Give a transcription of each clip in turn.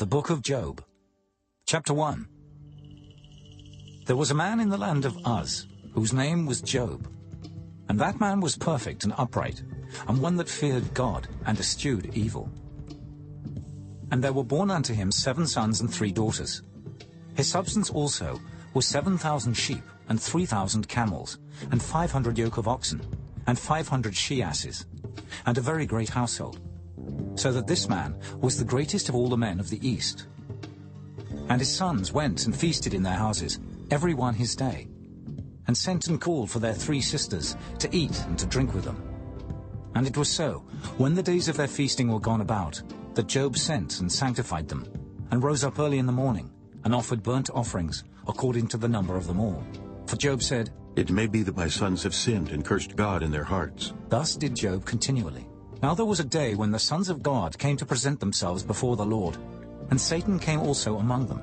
The Book of Job. Chapter 1. There was a man in the land of Uz, whose name was Job. And that man was perfect and upright, and one that feared God and eschewed evil. And there were born unto him 7 sons and 3 daughters. His substance also was 7,000 sheep, and 3,000 camels, and 500 yoke of oxen, and 500 she-asses, and a very great household. So that this man was the greatest of all the men of the east. And his sons went and feasted in their houses, every one his day, and sent and called for their 3 sisters to eat and to drink with them. And it was so, when the days of their feasting were gone about, that Job sent and sanctified them, and rose up early in the morning, and offered burnt offerings according to the number of them all. For Job said, It may be that my sons have sinned and cursed God in their hearts. Thus did Job continually. Now there was a day when the sons of God came to present themselves before the Lord, and Satan came also among them.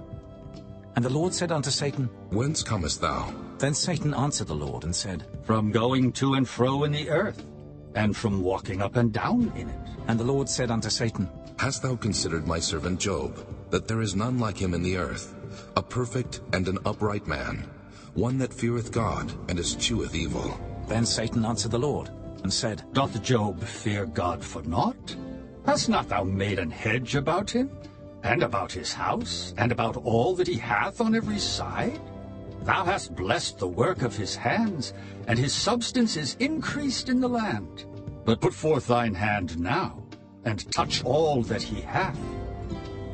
And the Lord said unto Satan, Whence comest thou? Then Satan answered the Lord and said, From going to and fro in the earth, and from walking up and down in it. And the Lord said unto Satan, Hast thou considered my servant Job, that there is none like him in the earth, a perfect and an upright man, one that feareth God and escheweth evil? Then Satan answered the Lord, and said, Doth Job fear God for naught? Hast not thou made an hedge about him, and about his house, and about all that he hath on every side? Thou hast blessed the work of his hands, and his substance is increased in the land. But put forth thine hand now, and touch all that he hath,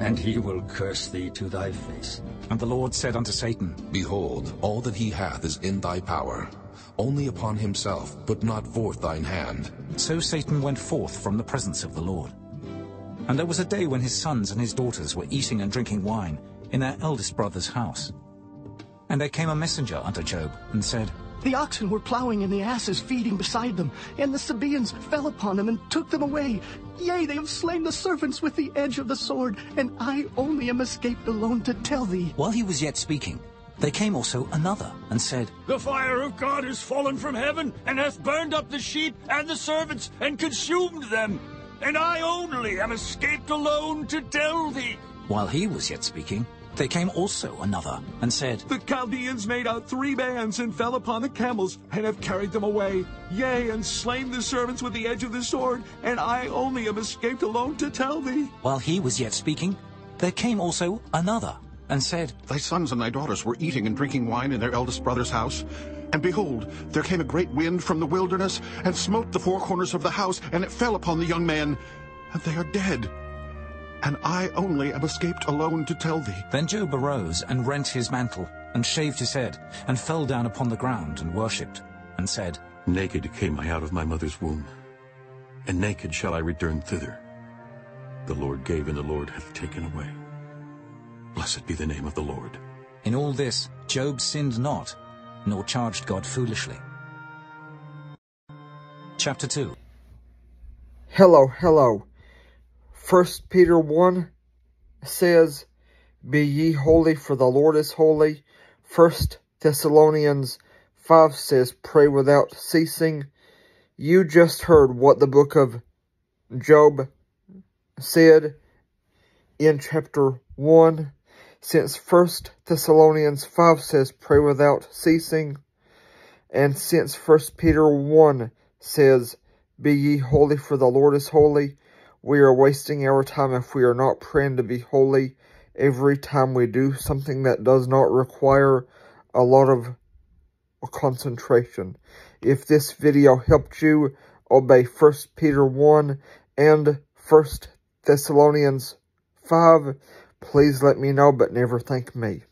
and he will curse thee to thy face. And the Lord said unto Satan, Behold, all that he hath is in thy power. Only upon himself put not forth thine hand. So Satan went forth from the presence of the Lord. And there was a day when his sons and his daughters were eating and drinking wine in their eldest brother's house. And there came a messenger unto Job, and said, The oxen were plowing, and the asses feeding beside them, and the Sabaeans fell upon them and took them away. Yea, they have slain the servants with the edge of the sword, and I only am escaped alone to tell thee. While he was yet speaking, there came also another, and said, The fire of God is fallen from heaven, and hath burned up the sheep and the servants, and consumed them. And I only am escaped alone to tell thee. While he was yet speaking, there came also another, and said, The Chaldeans made out 3 bands, and fell upon the camels, and have carried them away. Yea, and slain the servants with the edge of the sword, and I only am escaped alone to tell thee. While he was yet speaking, there came also another, and said, Thy sons and thy daughters were eating and drinking wine in their eldest brother's house. And behold, there came a great wind from the wilderness, and smote the 4 corners of the house, and it fell upon the young men, and they are dead. And I only am escaped alone to tell thee. Then Job arose and rent his mantle, and shaved his head, and fell down upon the ground, and worshipped, and said, Naked came I out of my mother's womb, and naked shall I return thither. The Lord gave, and the Lord hath taken away. Blessed be the name of the Lord. In all this Job sinned not, nor charged God foolishly. Chapter 2. Hello. 1 Peter 1 says, Be ye holy, for the Lord is holy. 1 Thessalonians 5 says, Pray without ceasing. You just heard what the book of Job said in chapter 1. Since 1 Thessalonians 5 says, Pray without ceasing, and since 1 Peter 1 says, Be ye holy, for the Lord is holy, we are wasting our time if we are not praying to be holy every time we do something that does not require a lot of concentration. If this video helped you obey 1 Peter 1 and 1 Thessalonians 5, please let me know, but never thank me.